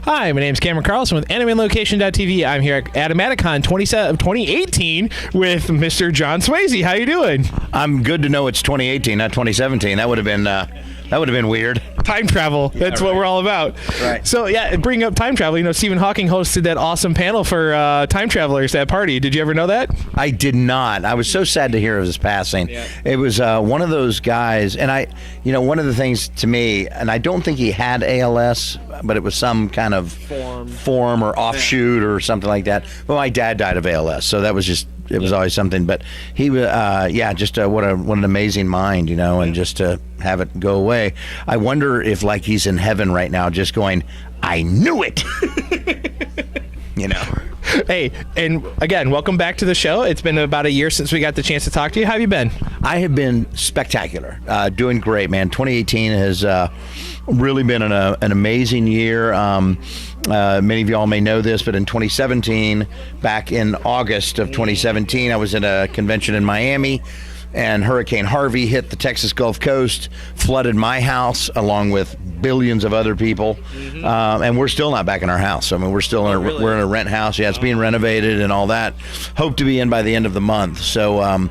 Hi, my name is Cameron Carlson with AnimeLocation.tv. I'm here at Animatic 2018 with Mr. John Swasey. How you doing? I'm good to know it's 2018, not 2017. That would have been weird. Time travel. That's what we're all about. Right. So, yeah, bring up time travel. You know, Stephen Hawking hosted that awesome panel for time travelers at party. Did you ever know that? I did not. I was so sad to hear of his passing. Yeah. It was one of those guys, and one of the things to me, and I don't think he had ALS, but it was some kind of form or offshoot or something like that. Well, my dad died of ALS, so that was just, it was always something. But he was, what an amazing mind, and just to have it go away. I wonder if he's in heaven right now, just going, I knew it. Hey, and again, welcome back to the show. It's been about a year since we got the chance to talk to you. How have you been? I have been spectacular. Doing great, man. 2018 has really been an amazing year. Many of y'all may know this, but in 2017, back in August of 2017, I was at a convention in Miami, and Hurricane Harvey hit the Texas Gulf Coast, flooded my house along with billions of other people, and we're still not back in our house. I mean, we're still we're in a rent house. Yeah, it's being renovated and all that. Hope to be in by the end of the month. So.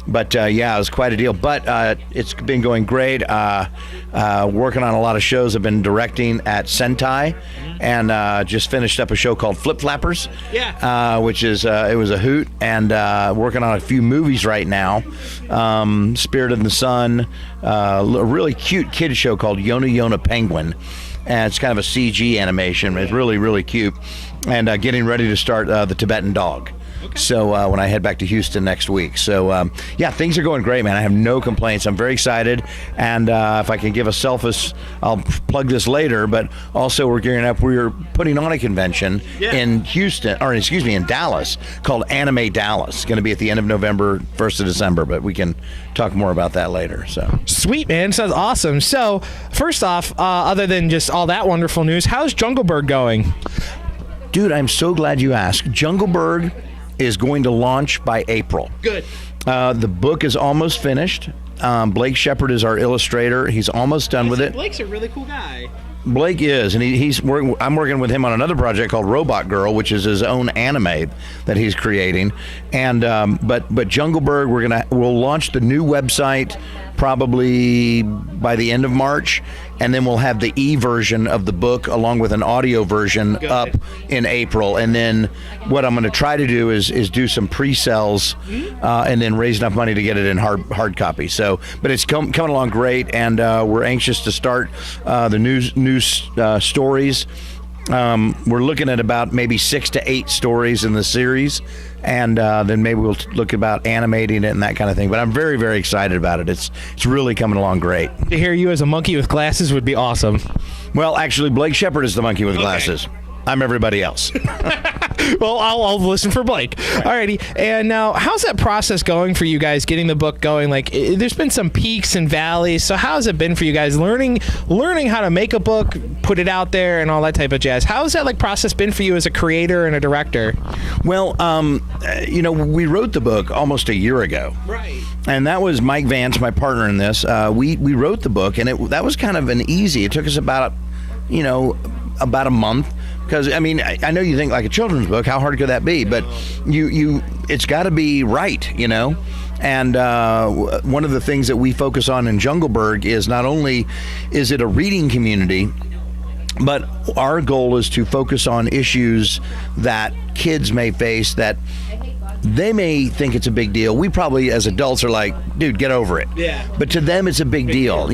But it was quite a deal. But it's been going great. Working on a lot of shows. I've been directing at Sentai, and just finished up a show called Flip Flappers. Yeah. Which is it was a hoot. And working on a few movies right now. Spirit of the Sun, a really cute kid show called Yona Yona Penguin, and it's kind of a CG animation. It's really, really cute. And getting ready to start the Tibetan Dog. Okay. So when I head back to Houston next week. So, things are going great, man. I have no complaints. I'm very excited. And if I can give a selfish, I'll plug this later, but also we're gearing up. We're putting on a convention in in Dallas called Anime Dallas. It's going to be at the end of November, 1st of December, but we can talk more about that later. So sweet, man. Sounds awesome. So first off, other than just all that wonderful news, how's Jungleburg going? Dude, I'm so glad you asked. Jungleburg is going to launch by April. Good. The book is almost finished. Blake Shepard is our illustrator. He's almost done with it. Blake's a really cool guy. Blake is, and I'm working with him on another project called Robot Girl, which is his own anime that he's creating. And but Jungleburg, we'll launch the new website probably by the end of March, and then we'll have the e-version of the book along with an audio version up in April. And then what I'm going to try to do is do some pre-sales and then raise enough money to get it in hard copy. So, but it's coming along great, and we're anxious to start the new stories. We're looking at about maybe 6 to 8 stories in the series, and then maybe we'll look about animating it and that kind of thing. But I'm very, very excited about it. It's really coming along great. To hear you as a monkey with glasses would be awesome. Well, actually, Blake Shepard is the monkey with glasses. I'm everybody else. Well, I'll listen for Blake. Right. Alrighty. And now, how's that process going for you guys, getting the book going? There's been some peaks and valleys. So how has it been for you guys learning how to make a book, put it out there, and all that type of jazz? How has that process been for you as a creator and a director? Well, we wrote the book almost a year ago. Right. And that was Mike Vance, my partner in this. We wrote the book, and that was kind of an easy. It took us about a month. Because, I know you think like a children's book, how hard could that be? But it's got to be right, And one of the things that we focus on in Jungleburg is not only is it a reading community, but our goal is to focus on issues that kids may face that they may think it's a big deal. We probably, as adults, are like, dude, get over it. Yeah. But to them, it's a big deal,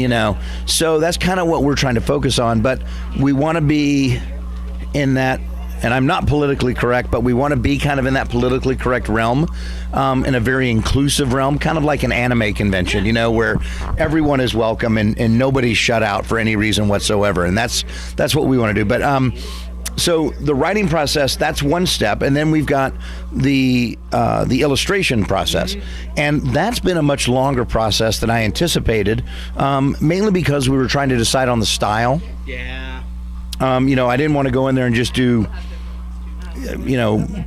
So that's kind of what we're trying to focus on. But we want to be in that, and I'm not politically correct, but we want to be kind of in that politically correct realm, in a very inclusive realm, kind of like an anime convention, where everyone is welcome and nobody's shut out for any reason whatsoever. And that's what we want to do. But so the writing process, that's one step, and then we've got the illustration process, and that's been a much longer process than I anticipated, mainly because we were trying to decide on the style. Yeah. I didn't want to go in there and just do,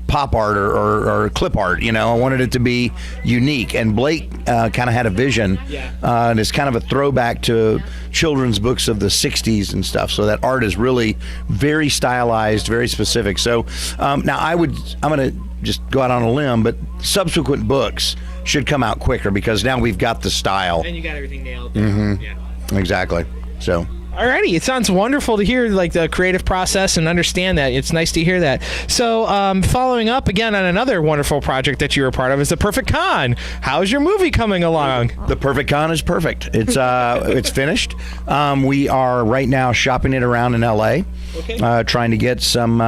pop art or clip art. I wanted it to be unique. And Blake kind of had a vision, and it's kind of a throwback to children's books of the 60s and stuff. So that art is really very stylized, very specific. So now I'm going to just go out on a limb, but subsequent books should come out quicker because now we've got the style. And you got everything nailed. Mm-hmm. Yeah. Exactly. So. Alrighty, it sounds wonderful to hear like the creative process and understand that. It's nice to hear that. So, following up again on another wonderful project that you were part of is the Perfect Con. How's your movie coming along? The Perfect Con is perfect. It's it's finished. We are right now shopping it around in LA, trying to get some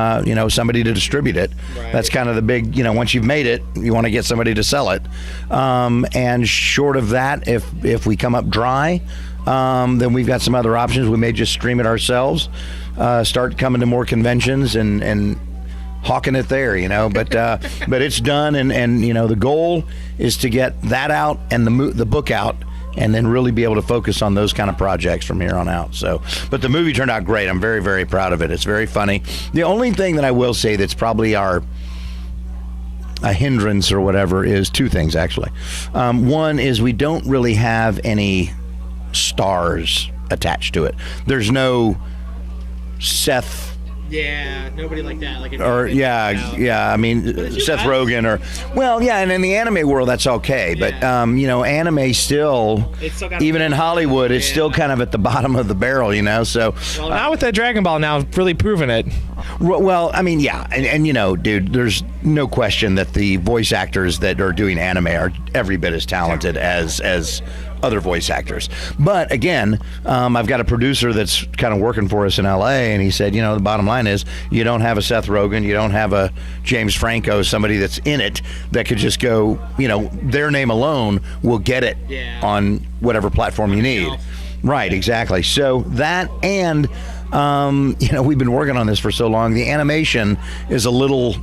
somebody to distribute it. Right. That's kind of the big once you've made it, you want to get somebody to sell it. And short of that, if we come up dry. Then we've got some other options. We may just stream it ourselves, start coming to more conventions and hawking it there, but it's done. And the goal is to get that out and the book out and then really be able to focus on those kind of projects from here on out. So, but the movie turned out great. I'm very, very proud of it. It's very funny. The only thing that I will say that's probably a hindrance or whatever is two things, actually. One is we don't really have any stars attached to it. There's no Seth. Yeah, nobody like that. I mean, Seth Rogen and in the anime world that's okay, but anime still even in Hollywood, it's still kind of at the bottom of the barrel, So now with that Dragon Ball now really proving it. Well, I mean, yeah, and dude, there's no question that the voice actors that are doing anime are every bit as talented as other voice actors. But again, I've got a producer that's kind of working for us in LA, and he said, the bottom line is you don't have a Seth Rogen, you don't have a James Franco, somebody that's in it that could just go, their name alone will get it on whatever platform you need. Right, exactly. So that and we've been working on this for so long. The animation is a little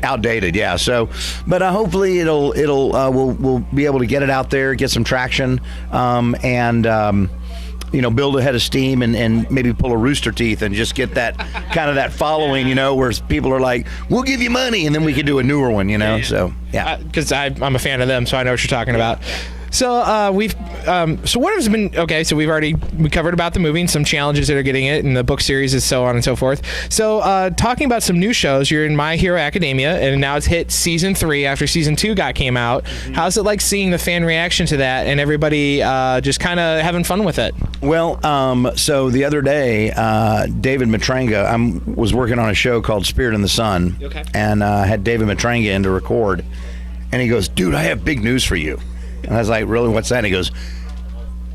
outdated. Yeah. So, but hopefully we'll be able to get it out there, get some traction, and build a head of steam and maybe pull a Rooster Teeth and just get that kind of that following, where people are like, we'll give you money, and then we can do a newer one, So yeah, because I'm a fan of them, so I know what you're talking about. So so what has been so we covered about the movie and some challenges that are getting it and the book series and so on and so forth. So talking about some new shows, you're in My Hero Academia and now it's hit season 3 after season 2 came out. Mm-hmm. How's it like seeing the fan reaction to that and everybody just kind of having fun with it? Well, so the other day, David Matranga, was working on a show called Spirit in the Sun, and had David Matranga in to record, and he goes, "Dude, I have big news for you." And I was like, "Really? What's that?" And he goes,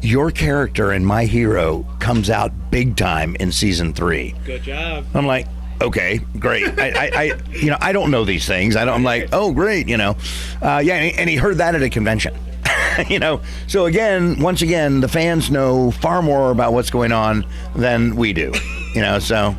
"Your character in My Hero comes out big time in season 3. Good job." I'm like, "Okay, great." I don't know these things. I'm like, "Oh, great." And he heard that at a convention. So once again, the fans know far more about what's going on than we do. So,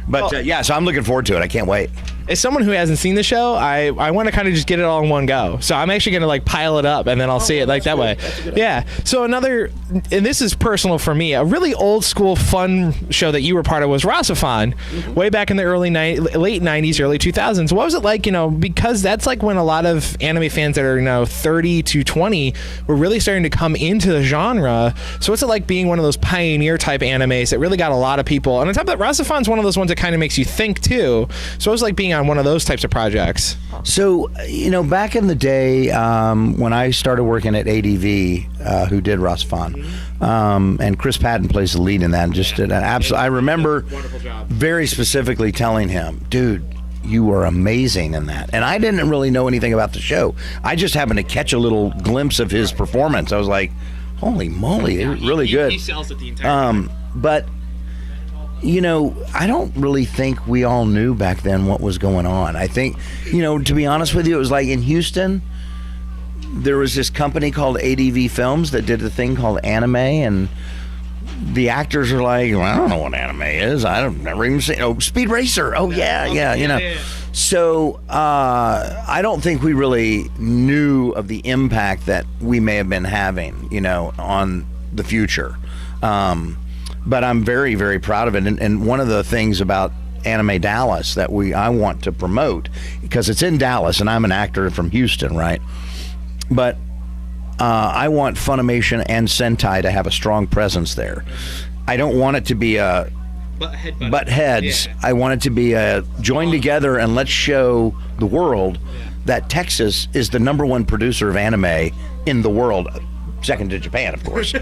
but so I'm looking forward to it. I can't wait. As someone who hasn't seen the show, I want to kind of just get it all in one go. So I'm actually going to like pile it up and then I'll see it like that way. Yeah. So another, and this is personal for me, a really old school fun show that you were part of was Raza Fine, way back in the late 90s, early 2000s. What was it like, because that's like when a lot of anime fans that are, 30 to 20 were really starting to come into the genre. So what's it like being one of those pioneer type animes that really got a lot of people? And on top of that, Raza Fine's one of those ones that kind of makes you think too. So it was like being on one of those types of projects. So, back in the day, when I started working at ADV, who did Raza Fine, and Chris Patton plays the lead in that, and just did an absolute. I remember very specifically telling him, "Dude, you were amazing in that." And I didn't really know anything about the show. I just happened to catch a little glimpse of his performance. I was like, "Holy moly, really good." He sells it the entire time. But I don't really think we all knew back then what was going on. I think, to be honest with you, it was like in Houston, there was this company called ADV Films that did a thing called anime, and the actors are like, "Well, I don't know what anime is. I've never even seen Speed Racer. Oh, yeah. So I don't think we really knew of the impact that we may have been having, on the future. But I'm very, very proud of it. And one of the things about Anime Dallas that I want to promote, because it's in Dallas and I'm an actor from Houston, right? But I want Funimation and Sentai to have a strong presence there. I don't want it to be a butt heads. Yeah. I want it to be a join together and let's show the world that Texas is the #1 producer of anime in the world, second to Japan, of course.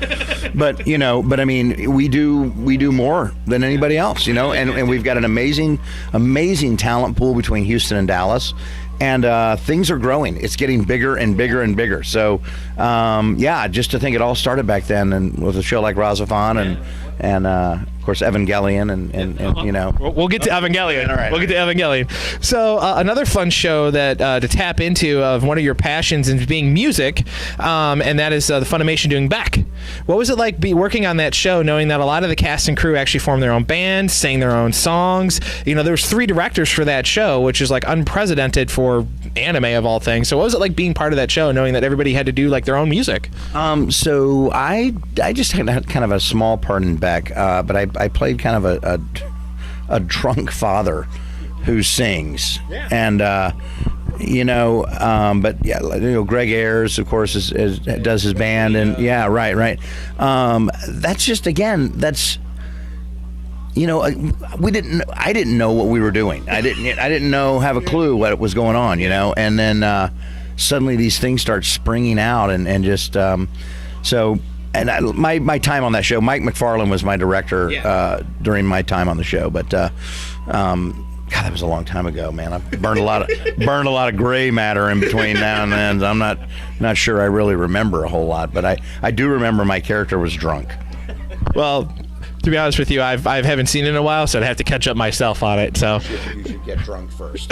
but I mean, we do more than anybody else, and we've got an amazing talent pool between Houston and Dallas. And things are growing. It's getting bigger and bigger and bigger. So, just to think it all started back then, and with a show like Raza Fine and of course Evangelion and we'll get to Evangelion. All right, we'll get to Evangelion. So another fun show that to tap into of one of your passions is being music, and that is the Funimation doing Beck. What was it like working on that show, knowing that a lot of the cast and crew actually formed their own bands, sang their own songs? There was 3 directors for that show, which is like unprecedented for anime of all things. So what was it like being part of that show, knowing that everybody had to do like their own music? So I just had kind of a small part in Beck, but I played kind of a drunk father who sings, and Greg Ayers, of course, does his band, and right. That's just that's. I didn't know what we were doing. I didn't have a clue what was going on, and then suddenly these things start springing out, and just so. And my time on that show, Mike McFarlane was my director during my time on the show. But God, that was a long time ago, man. I burned a lot of gray matter in between now and then. So I'm not sure I really remember a whole lot, but I do remember my character was drunk. Well, to be honest with you, I haven't seen it in a while, so I'd have to catch up myself on it. So you should get drunk first.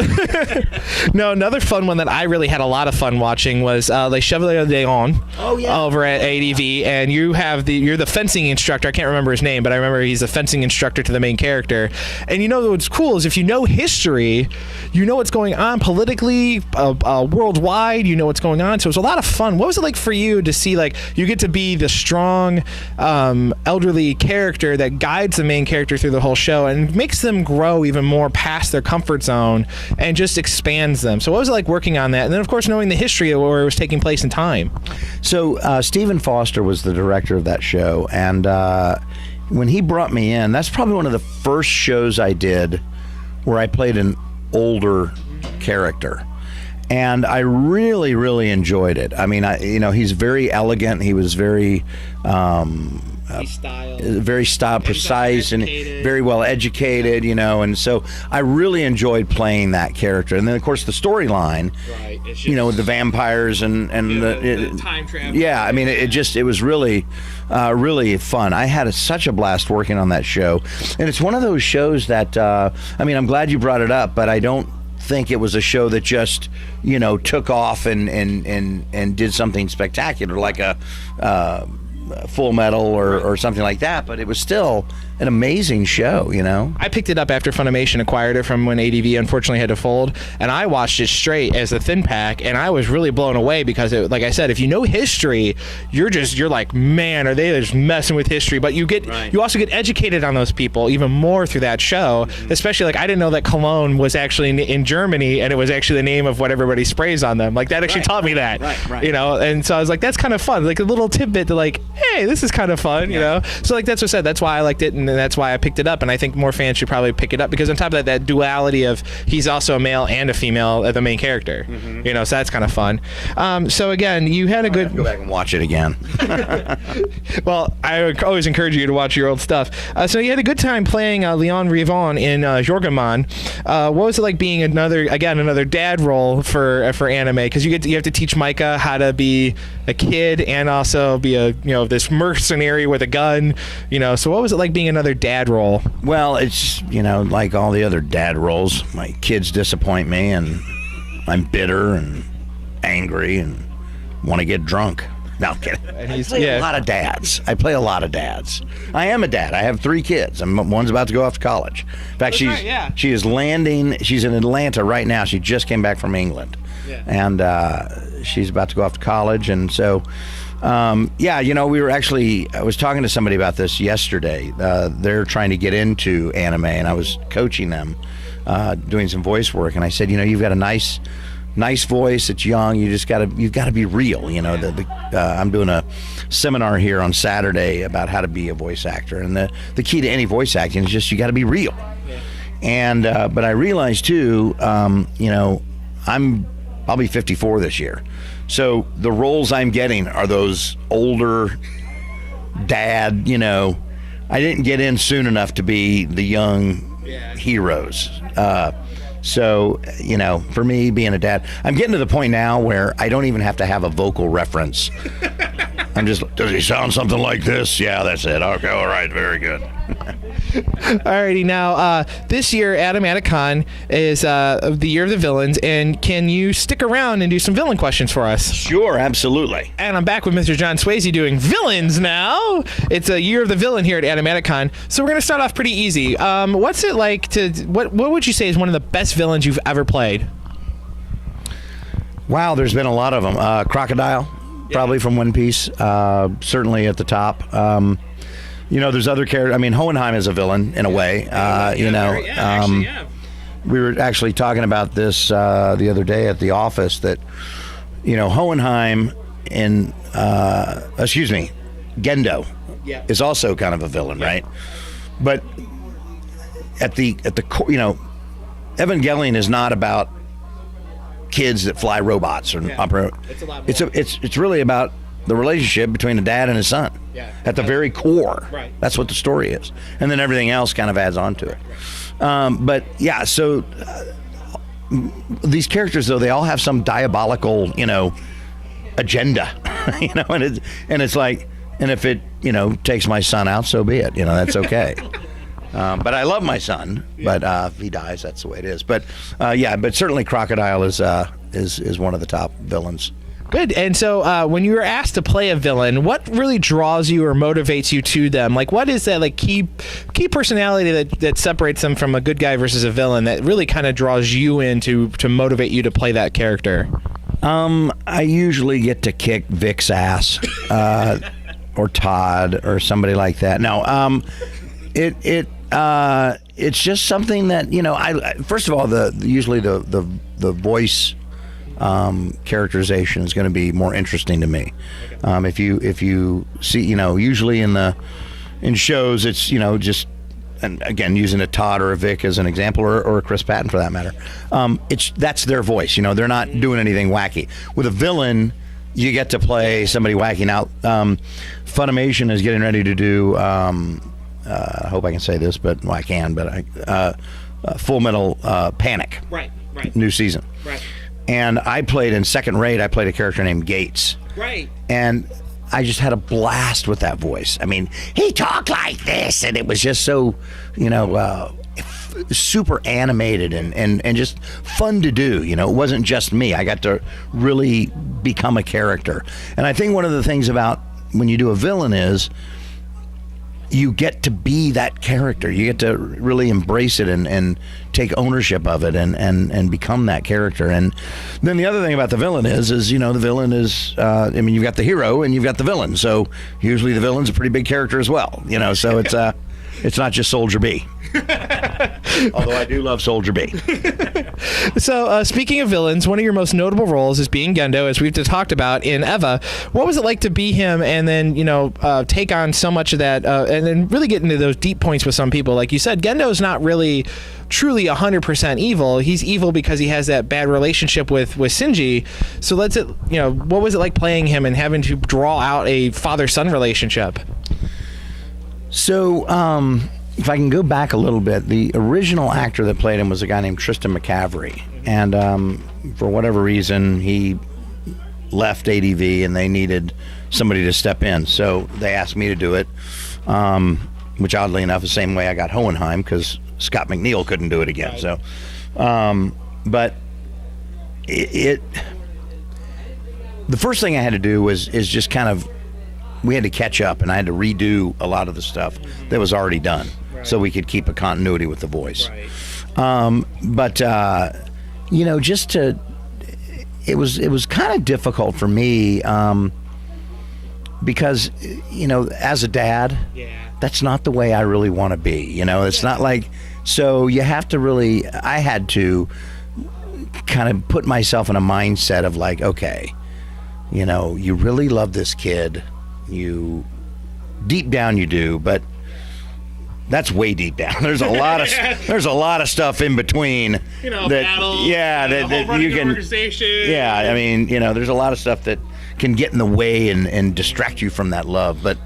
No, another fun one that I really had a lot of fun watching was Les Chevaliers d'Eon. Oh yeah. Over at ADV, and you're the fencing instructor. I can't remember his name, but I remember he's the fencing instructor to the main character. And what's cool is if you know history, you know what's going on politically, worldwide. You know what's going on. So it was a lot of fun. What was it like for you to see you get to be the strong, elderly character that guides the main character through the whole show and makes them grow even more past their comfort zone and just expands them. So what was it like working on that? And then, of course, knowing the history of where it was taking place in time. So Stephen Foster was the director of that show, and when he brought me in, that's probably one of the first shows I did where I played an older character. And I really, really enjoyed it. I mean, he's very elegant. He was very precise, and very well educated, and so I really enjoyed playing that character. And then, of course, the storyline, right, with the vampires and the time travel. Yeah, I mean, it was really, really fun. I had such a blast working on that show, and it's one of those shows that I'm glad you brought it up, but I don't think it was a show that just took off and did something spectacular like a Full Metal or something like that, but it was still an amazing show, I picked it up after Funimation acquired it from when ADV unfortunately had to fold, and I watched it straight as a thin pack, and I was really blown away because, like I said, if you know history, you're like, man, are they just messing with history? But you also get educated on those people even more through that show, especially I didn't know that cologne was actually in Germany, and it was actually the name of what everybody sprays on them. That actually taught me that, right. And so I was like, that's kind of fun, a little tidbit to hey, this is kind of fun, So that's what I said. That's why I liked it, and that's why I picked it up. And I think more fans should probably pick it up because on top of that duality of he's also a male and a female, the main character. So that's kind of fun. So again, you had a good. Go back and watch it again. Well, I would always encourage you to watch your old stuff. So you had a good time playing Leon Rivon in Jorgemon. What was it like being another dad role for anime? Because you have to teach Micah how to be a kid and also be this mercenary with a gun. So what was it like being another dad role? Well, it's like all the other dad roles, my kids disappoint me and I'm bitter and angry and want to get drunk. No, I'm kidding. I play a lot of dads. I am a dad. I have 3 kids. One's about to go off to college. In fact, she is landing. She's in Atlanta right now. She just came back from England, and she's about to go off to college. And so, we were actually. I was talking to somebody about this yesterday. They're trying to get into anime, and I was coaching them, doing some voice work. And I said, you've got a nice nice voice. It's young. You've got to be real. You know, I'm doing a seminar here on Saturday about how to be a voice actor, and the key to any voice acting is just you got to be real. Yeah. And but I realized too, you know, I'll be 54 this year, so the roles I'm getting are those older dad. You know, I didn't get in soon enough to be the young heroes. So, you know, for me being a dad, I'm getting to the point now where I don't even have to have a vocal reference. I'm just, does he sound something like this? Yeah, that's it. Okay, all right, very good. Alrighty, now this year Animatic Con is the year of the villains, and can you stick around and do some villain questions for us? Sure, absolutely. And I'm back with Mr. John Swasey doing villains now. It's a year of the villain here at Animatic Con, so we're gonna start off pretty easy. What's it like to? What would you say is one of the best villains you've ever played? Wow, there's been a lot of them. Crocodile, probably from One Piece, certainly at the top. You know, there's other characters. I mean, Hohenheim is a villain in a way. You know, we were actually talking about this the other day at the office that, you know, Hohenheim in, Gando is also kind of a villain, right? But at the core, you know, Evangelion is not about kids that fly robots or operate. It's a lot more. It's really about the relationship between a dad and his son. Yeah. At the very core. Right. That's what the story is. And then everything else kind of adds on to it. But yeah, so these characters, though, they all have some diabolical, you know, agenda, you know, and it's like, and if it, you know, takes my son out, so be it. You know, that's okay. But I love my son, but if he dies, that's the way it is. But yeah, but certainly Crocodile is one of the top villains. Good. And so when you were asked to play a villain, what really draws you or motivates you to them? Like, what is that like key personality that separates them from a good guy versus a villain that really kind of draws you in to motivate you to play that character? I usually get to kick Vic's ass, or Todd or somebody like that. No, it's just something that, you know, I first of all, usually the voice characterization is going to be more interesting to me. If you see, you know, usually in shows, it's, you know, just, and again, using a Todd or a Vic as an example, or a Chris Patton for that matter, that's their voice. You know, they're not doing anything wacky. With a villain, you get to play somebody wacky. Now, Funimation is getting ready to do, I hope I can say this, but well, I can, but Full Metal Panic. Right. New season. Right. And I played in second rate, I played a character named Gates. Right. And I just had a blast with that voice. I mean, he talked like this, and it was just so, you know, super animated and just fun to do. You know, it wasn't just me. I got to really become a character. And I think one of the things about when you do a villain is you get to be that character. You get to really embrace it and take ownership of it and become that character. And then the other thing about the villain is, you know, the villain is, I mean, you've got the hero and you've got the villain. So usually the villain's a pretty big character as well, you know, so it's not just Soldier B. Although I do love Soldier B. So speaking of villains, one of your most notable roles is being Gando, as we've talked about in Eva. What was it like to be him and then, you know, take on so much of that and then really get into those deep points with some people? Like you said, Gando is not really truly 100% evil. He's evil because he has that bad relationship with Shinji. So you know, what was it like playing him and having to draw out a father-son relationship? So, if I can go back a little bit, the original actor that played him was a guy named Tristan McCavery. And for whatever reason, he left ADV and they needed somebody to step in. So they asked me to do it, which oddly enough, the same way I got Hohenheim, because Scott McNeil couldn't do it again. Right. So, but the first thing I had to do is just kind of, we had to catch up, and I had to redo a lot of the stuff that was already done, right, so we could keep a continuity with the voice. Right. But you know, it was kind of difficult for me because, you know, as a dad, that's not the way I really want to be. You know, it's not like, so you have to really, I had to kind of put myself in a mindset of like, okay, you know, you really love this kid, you deep down you do, but that's way deep down. There's a lot of stuff in between. You know, that, battle. Yeah, that you can. Yeah, I mean, you know, there's a lot of stuff that can get in the way and distract you from that love. But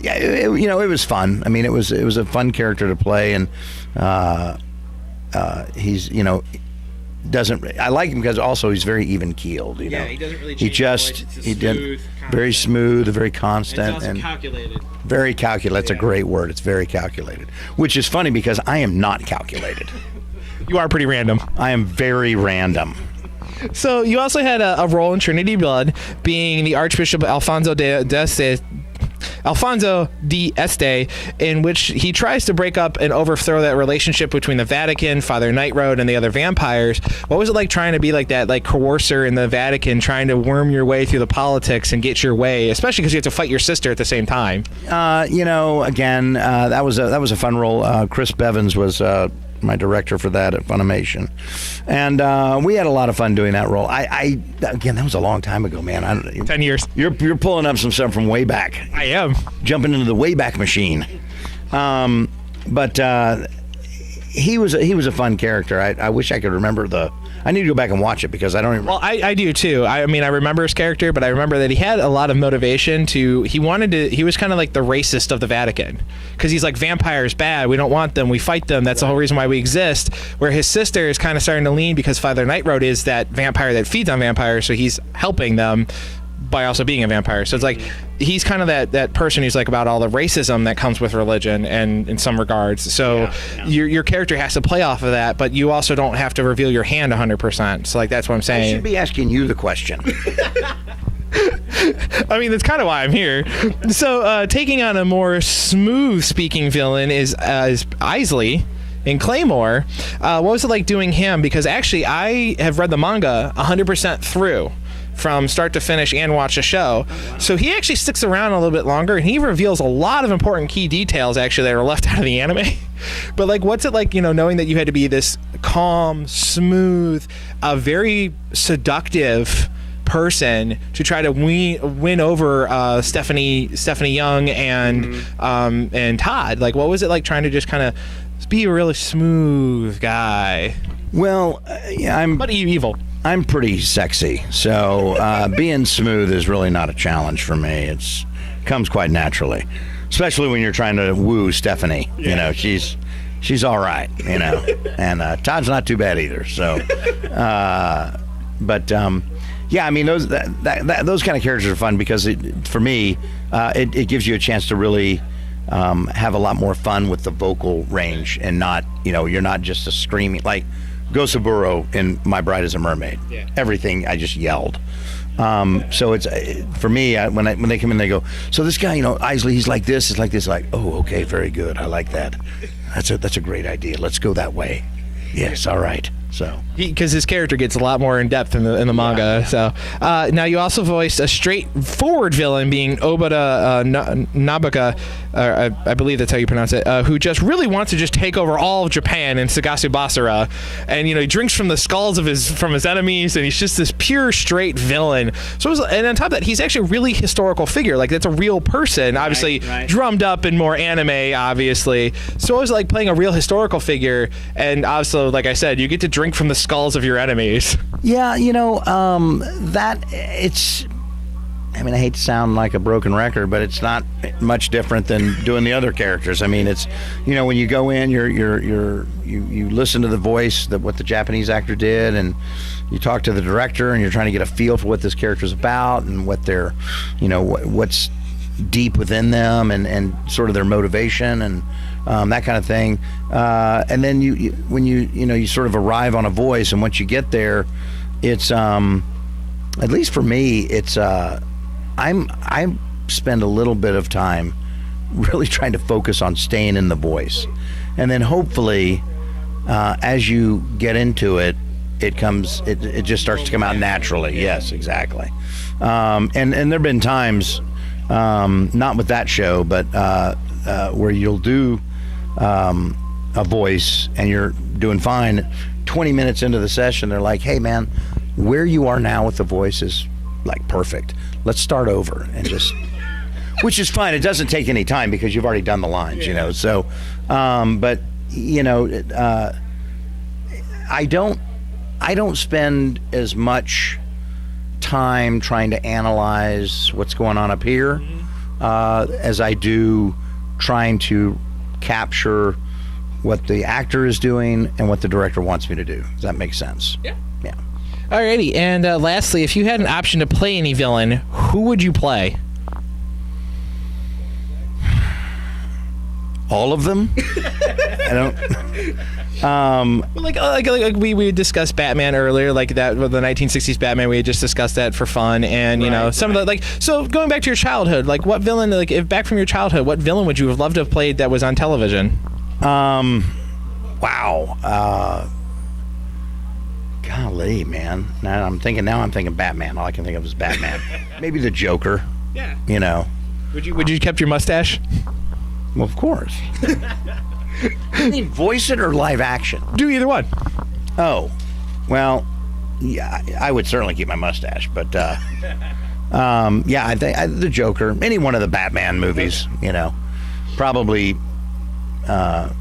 you know, it was fun. I mean, it was a fun character to play, and he's, you know, I like him because also he's very even keeled. You know, he doesn't really change very smooth, very constant, and calculated. Very calculated. That's a great word. It's very calculated, which is funny because I am not calculated. You are pretty random. I am very random. So you also had a role in Trinity Blood, being the Archbishop Alfonso de Este, in which he tries to break up and overthrow that relationship between the Vatican, Father Nightroad, and the other vampires. What was it like trying to be like that, like coercer in the Vatican, trying to worm your way through the politics and get your way, especially because you have to fight your sister at the same time? You know, again, that was a fun role. Chris Bevins was my director for that at Funimation, and we had a lot of fun doing that role. Again, that was a long time ago, man. 10 years. You're pulling up some stuff from way back. I am jumping into the Wayback Machine. But he was a fun character. I wish I could remember I need to go back and watch it because I don't even. Well, I do too. I mean, I remember his character, but I remember that he had a lot of motivation he was kind of like the racist of the Vatican, because he's like, vampires bad, we don't want them, we fight them, that's the whole reason why we exist. Where his sister is kind of starting to lean, because Father Nightroad is that vampire that feeds on vampires, so he's helping them by also being a vampire. So it's like he's kind of that person who's like about all the racism that comes with religion, and in some regards. So your character has to play off of that, but you also don't have to reveal your hand 100%. So like that's what I'm saying. I should be asking you the question. I mean, that's kind of why I'm here. So taking on a more smooth speaking villain is Isley in Claymore. What was it like doing him? Because actually I have read the manga 100% through, from start to finish, and watch the show. So he actually sticks around a little bit longer, and he reveals a lot of important key details actually that are left out of the anime. But like, what's it like, you know, knowing that you had to be this calm, smooth, very seductive person to try to win over Stephanie Young and Todd? Like, what was it like trying to just kind of be a really smooth guy? Well, but evil. I'm pretty sexy, so being smooth is really not a challenge for me. It comes quite naturally, especially when you're trying to woo Stephanie. Yeah. You know, she's all right, you know, and Todd's not too bad either. So, yeah, I mean, those kind of characters are fun because for me, it gives you a chance to really have a lot more fun with the vocal range, and not, you know, you're not just a screaming like Gosaburo in My Bride is a Mermaid. Yeah. Everything I just yelled. So it's for me, when they come in, they go, so this guy, you know, Isley, he's like this, it's like this, like, oh, okay, very good, I like that. That's a great idea. Let's go that way. Yes, all right. So because his character gets a lot more in depth in the manga. Yeah. So now you also voiced a straightforward villain, being Oberon Abaca, I believe that's how you pronounce it, who just really wants to just take over all of Japan in Sagasubasara, and you know, he drinks from the skulls of his enemies, and he's just this pure straight villain. So and on top of that, he's actually a really historical figure. Like, that's a real person, obviously right. Drummed up in more anime, obviously. So it was like playing a real historical figure, and also, like I said, you get to drink from the skulls of your enemies. Yeah, you know, I mean, I hate to sound like a broken record, but it's not much different than doing the other characters. I mean, it's, you know, when you go in, you listen to the voice, what the Japanese actor did, and you talk to the director, and you're trying to get a feel for what this character's about, and what their, you know, what's deep within them, and sort of their motivation, and that kind of thing. And then when you sort of arrive on a voice, and once you get there, it's at least for me, it's I spend a little bit of time really trying to focus on staying in the voice, and then hopefully as you get into it, it just starts to come out naturally. Yes, exactly. And there've been times, not with that show, but where you'll do a voice and you're doing fine, 20 minutes into the session, they're like, hey man, where you are now with the voice is like perfect. Let's start over and just, which is fine. It doesn't take any time because you've already done the lines, you know? So, but you know, I don't spend as much time trying to analyze what's going on up here as I do trying to capture what the actor is doing and what the director wants me to do. Does that make sense? Yeah. Yeah. Alrighty, and lastly, if you had an option to play any villain, who would you play? All of them? I don't. Like we discussed Batman earlier, like that the 1960s Batman. We had just discussed that for fun, and you know some of the like. So going back to your childhood, like what villain, like if back from your childhood, what villain would you have loved to have played that was on television? Wow. Golly, man. Now I'm thinking Batman. All I can think of is Batman. Maybe the Joker. Yeah. You know. Would you kept your mustache? Well, of course. You mean voice it or live action? Do either one. Oh, well, yeah, I would certainly keep my mustache, but yeah, I think the Joker, any one of the Batman movies, you know, probably not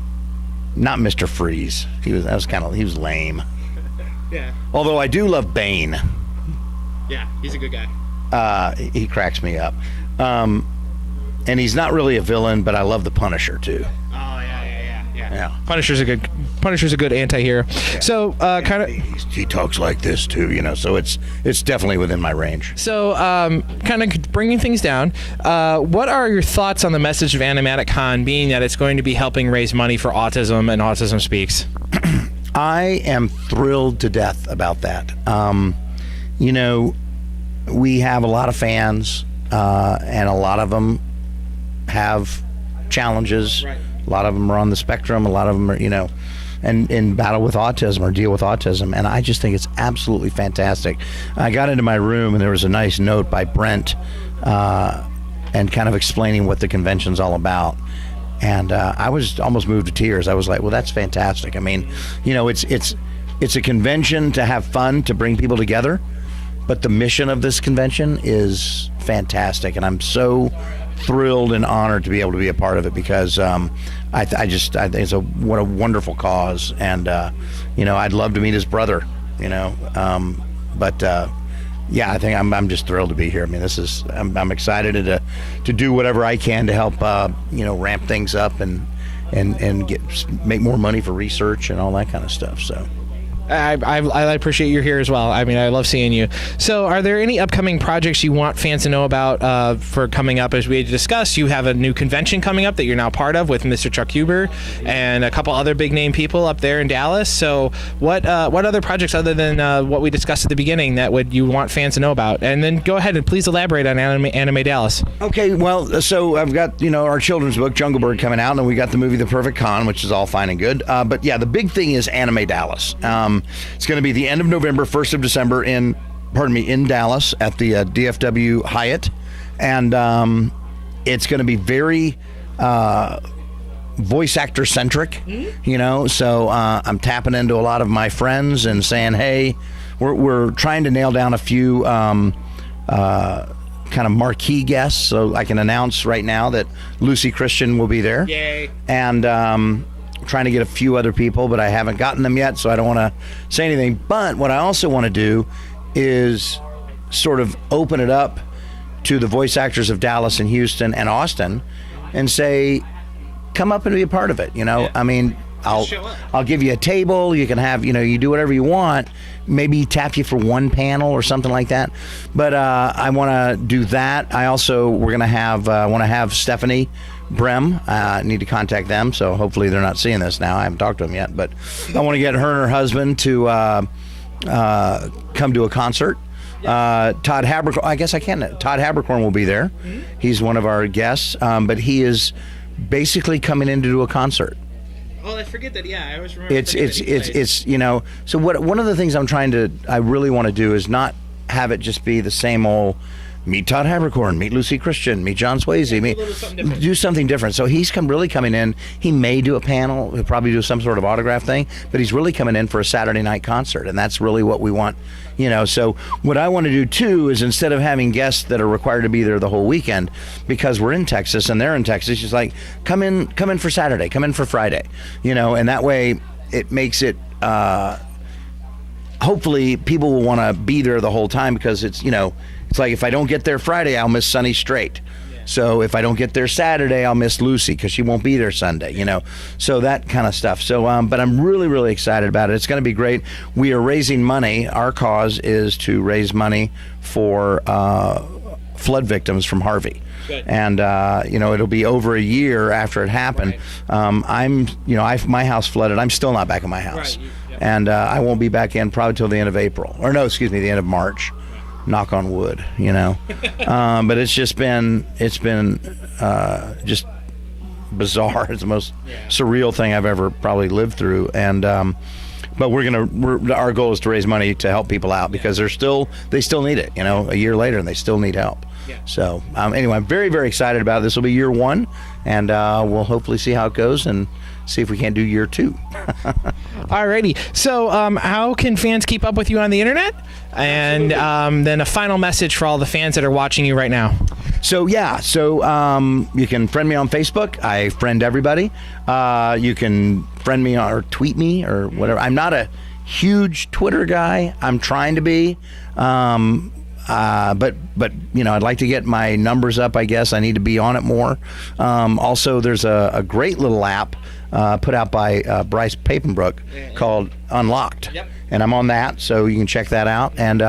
Mr. Freeze. He was lame. Yeah. Although I do love Bane. Yeah, he's a good guy. He cracks me up. And he's not really a villain, but I love the Punisher too. Oh yeah. Punisher's a good anti-hero. Yeah. So kind of he talks like this too, you know. So it's definitely within my range. So kind of bringing things down, what are your thoughts on the message of Animatic Con being that it's going to be helping raise money for autism and Autism Speaks? I am thrilled to death about that. You know, we have a lot of fans, and a lot of them have challenges. Right. A lot of them are on the spectrum. A lot of them are, you know, and in battle with autism or deal with autism. And I just think it's absolutely fantastic. I got into my room and there was a nice note by Brent, and kind of explaining what the convention's all about. And I was almost moved to tears. I was like, well, that's fantastic. I mean, you know, it's a convention to have fun, to bring people together. But the mission of this convention is fantastic, and I'm so thrilled and honored to be able to be a part of it because I think it's what a wonderful cause, and you know, I'd love to meet his brother, you know, but yeah, I think I'm just thrilled to be here. I mean, I'm excited to do whatever I can to help you know, ramp things up and make more money for research and all that kind of stuff. So. I appreciate you're here as well. I mean, I love seeing you. So are there any upcoming projects you want fans to know about for coming up? As we discussed, you have a new convention coming up that you're now part of with Mr. Chuck Huber and a couple other big name people up there in Dallas. So what other projects other than what we discussed at the beginning that you want fans to know about? And then go ahead and please elaborate on Anime Dallas. Okay, well, so I've got, you know, our children's book, Jungleburg, coming out, and we got the movie The Perfect Con, which is all fine and good. But yeah, the big thing is Anime Dallas. It's going to be the end of November, 1st of December in Dallas at the DFW Hyatt. And it's going to be very voice actor centric, you know. So I'm tapping into a lot of my friends and saying, hey, we're trying to nail down a few kind of marquee guests. So I can announce right now that Lucy Christian will be there. Yay. And trying to get a few other people, but I haven't gotten them yet, so I don't want to say anything. But what I also want to do is sort of open it up to the voice actors of Dallas and Houston and and say, come up and be a part of it. You know, yeah. I mean, I'll give you a table. You can have, you know, you do whatever you want. Maybe tap you for one panel or something like that. But I want to do that. We're going to have, want to have Stephanie Brem. Need to contact them. So hopefully they're not seeing this now. I haven't talked to them yet, but I want to get her and her husband to come to a concert. Todd Habercorn, I guess I can. Todd Habercorn will be there. Mm-hmm. He's one of our guests, but he is basically coming in to do a concert. Oh, I forget that. Yeah, I always remember. It's you know. So one of the things I really want to do is not have it just be the same old meet Todd Havercorn, meet Lucy Christian, meet John Swasey, do something different. So he's really coming in. He may do a panel, he'll probably do some sort of autograph thing, but he's really coming in for a Saturday night concert, and that's really what we want. So what I want to do too is, instead of having guests that are required to be there the whole weekend, because we're in Texas and they're in Texas, just like come in for Saturday, come in for Friday, and that way it makes it. Hopefully people will want to be there the whole time, because it's like, if I don't get there Friday, I'll miss Sunny straight. So if I don't get there Saturday, I'll miss Lucy because she won't be there Sunday, so that kind of stuff. So, but I'm really, really excited about it. It's going to be great. We are raising money. Our cause is to raise money for flood victims from Harvey. Good. And it'll be over a year after it happened. Right. My house flooded. I'm still not back in my house. Right. And I won't be back in probably till the end of April, the end of March. Knock on wood, but it's been just bizarre. It's the most surreal thing I've ever probably lived through. And but our goal is to raise money to help people out, because they still need it, a year later, and they still need help. Yeah. So anyway, I'm very, very excited about it. This will be year 1, and we'll hopefully see how it goes and see if we can't do year 2. Alrighty. So how can fans keep up with you on the internet? And then a final message for all the fans that are watching you right now. So you can friend me on Facebook. I friend everybody. You can friend me or tweet me or whatever. I'm not a huge Twitter guy. I'm trying to be. But I'd like to get my numbers up. I guess I need to be on it more. Also, there's a great little app put out by Bryce Papenbrook called Unlocked. Yep. And I'm on that, so you can check that out. And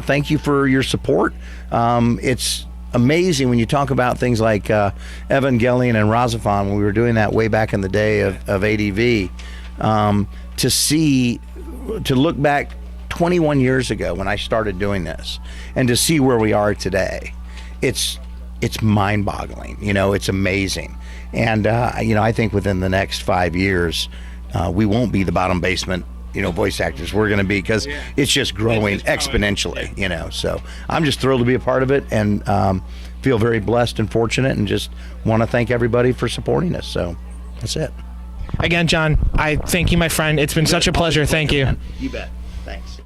thank you for your support. It's amazing when you talk about things like Evangelion and Raza Fine, when we were doing that way back in the day of ADV, to look back 21 years ago when I started doing this, and to see where we are today, it's mind-boggling. It's amazing. And I think within the next 5 years, we won't be the bottom basement voice actors. We're going to be, because it's just growing exponentially. So I'm just thrilled to be a part of it, and feel very blessed and fortunate, and just want to thank everybody for supporting us. So that's it. Again, John, I thank you, my friend. It's been such a pleasure. Thank you. You bet. Thanks.